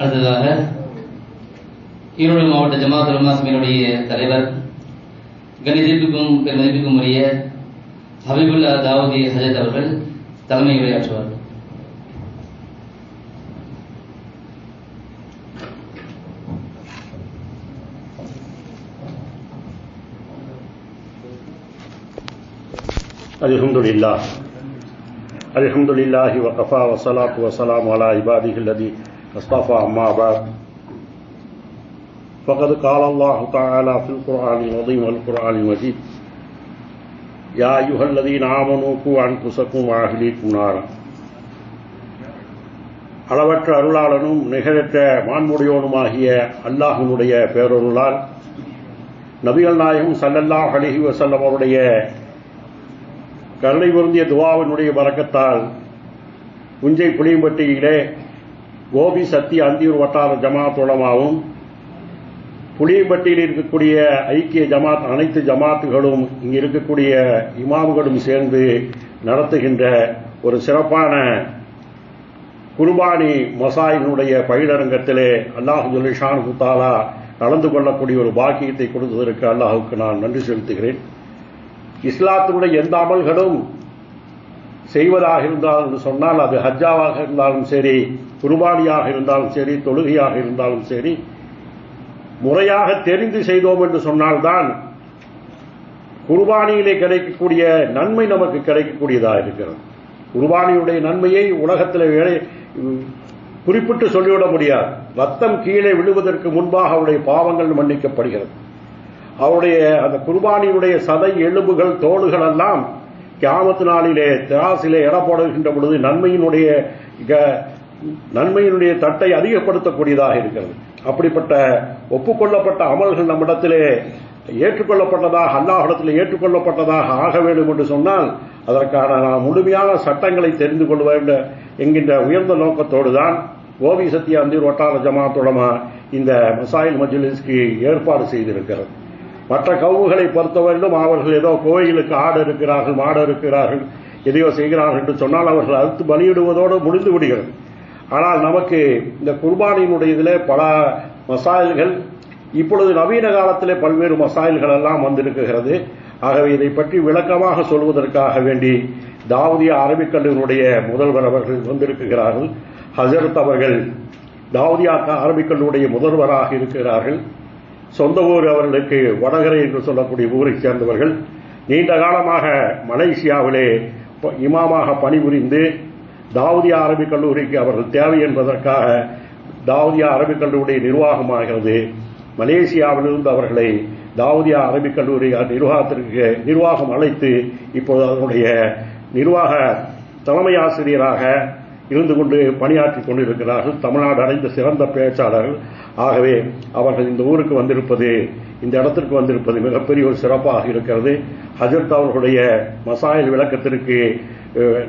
அடுத்ததாக ஈரோடு மாவட்ட ஜமாத் உலமா சபையினுடைய தலைவர் கணிதத்திற்கும் பெருமதிப்புக்கும் உரிய ஹபீபுல்லா தாவூதி ஹஜரத் அவர்கள் தலைமை உரையாற்றுவார். அல்ஹம்துலில்லாஹி வகஃபா வஸ்ஸலாத்து வஸ்ஸலாமு அலா இபாதிஹி அல்லதி அஸ்தஃபா அம்மா பஅத் فقد قال الله تعالى في القرآن العظيم والقرآن المجيد يا أيها الذين آمنوا قوا أنفسكم وأهليكم نارا. அளவற்ற அருளாளனும் நிகரற்ற மாண்புடையோனுமாகிய அல்லாஹ்வினுடைய பேரருளால் நபிகள் நாயகம் ஸல்லல்லாஹு அலைஹி வஸல்லம் அவருடைய கருணை பொருந்திய துவாவினுடைய பரக்கத்தால் புஞ்சை புளியம்பட்டியிலே கோபி சத்திய அந்தியூர் வட்டார ஜமாத் உலமாவும் புளியம்பட்டியில் இருக்கக்கூடிய ஐக்கிய ஜமாத் அனைத்து ஜமாத்துகளும் இங்கு இருக்கக்கூடிய இமாம்களும் சேர்ந்து நடத்துகின்ற ஒரு சிறப்பான குர்பானி மசாயினுடைய பயிலரங்கத்திலே அல்லாஹ் ஜல்ல ஷானஹு தஆலா கலந்து கொள்ளக்கூடிய ஒரு பாக்கியத்தை கொடுத்ததற்கு அல்லாஹுக்கு நான் நன்றி செலுத்துகிறேன். இஸ்லாத்தினுடைய எந்த அமல்களும் செய்வதாக இருந்தாலும் சொன்னால் அது ஹஜ்ஜாவாக இருந்தாலும் சரி, குர்பானியாக இருந்தாலும் சரி, தொழுகையாக இருந்தாலும் சரி, முறையாக தெரிந்து செய்தோம் என்று சொன்னால்தான் குர்பானியிலே கிடைக்கக்கூடிய நன்மை நமக்கு கிடைக்கக்கூடியதாக இருக்கிறது. குர்பானியுடைய நன்மையை உலகத்தில் குறிப்பிட்டு சொல்லிவிட முடியாது. ரத்தம் கீழே விழுவதற்கு முன்பாக அவருடைய பாவங்கள் மன்னிக்கப்படுகிறது. அவருடைய அந்த குர்பானியுடைய சதை எலும்புகள் தோள்கள் எல்லாம் கியாமத் நாளிலே திராசிலே எடப்படுகின்ற பொழுது நன்மையினுடைய தட்டை அதிகப்படுத்தக்கூடியதாக இருக்கிறது. அப்படிப்பட்ட ஒப்புக்கொள்ளப்பட்ட அமல்கள் நம்மிடத்திலே ஏற்றுக்கொள்ளப்பட்டதாக அல்லாஹ்விடத்தில் ஏற்றுக்கொள்ளப்பட்டதாக ஆக வேண்டும் என்று சொன்னால் அதற்கான நாம் முழுமையான சட்டங்களை தெரிந்து கொள்ள வேண்டும் என்கின்ற உயர்ந்த நோக்கத்தோடு தான் கோபி சத்திய அந்தியூர் வட்டார ஜமாத் உலமா இந்த மசாயில் மஜ்லிஸ்க்கு ஏற்பாடு செய்திருக்கிறது. மற்ற கவுகளை பொறுத்த வேண்டும் அவர்கள் ஏதோ கோயிலுக்கு ஆடு இருக்கிறார்கள், மாடு இருக்கிறார்கள், எதையோ செய்கிறார்கள் என்று சொன்னால் அவர்கள் அறுத்து பலியிடுவதோடு முடிந்து விடுகிறது. ஆனால் நமக்கு இந்த குர்பானியினுடைய இதில் பல மசாயில்கள் இப்பொழுது நவீன காலத்திலே பல்வேறு மசாயில்கள் எல்லாம் வந்திருக்கிறது. ஆகவே இதை பற்றி விளக்கமாக சொல்வதற்காக வேண்டி தாவூதியா அரபிக் கல்லூரியினுடைய முதல்வர் அவர்கள் வந்திருக்கிறார்கள். ஹஜரத் அவர்கள் தாவூதியா அரபிக் கல்லூரியுடைய முதல்வராக இருக்கிறார்கள். சொந்த ஊர் அவர்களுக்கு வடகரை என்று சொல்லக்கூடிய ஊரை சேர்ந்தவர்கள். நீண்ட காலமாக மலேசியாவிலே இமாமாக பணிபுரிந்து தாவூதியா அரபிக் கல்லூரிக்கு அவர்கள் தேவை என்பதற்காக தாவூதியா அரபிக் கல்லூரியுடைய நிர்வாகமாகிறது மலேசியாவிலிருந்து அவர்களை தாவூதியா அரபிக் கல்லூரி நிர்வாகம் அழைத்து இப்போது அதனுடைய நிர்வாக தலைமை ஆசிரியராக இருந்து கொண்டு பணியாற்றிக் கொண்டிருக்கிறார்கள். தமிழ்நாடு அடைந்த சிறந்த பேச்சாளர்கள். ஆகவே அவர்கள் இந்த ஊருக்கு வந்திருப்பது, இந்த இடத்திற்கு வந்திருப்பது மிகப்பெரிய ஒரு சிறப்பாக இருக்கிறது. ஹஜரத் அவர்களுடைய மசாயில் விளக்கத்திற்கு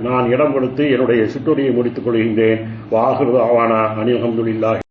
நான் இடம் கொடுத்து என்னுடைய சிற்றுரையை முடித்துக் கொள்கின்றேன். வாஹிரு தாவானா அனில் ஹம்துலில்லாஹி.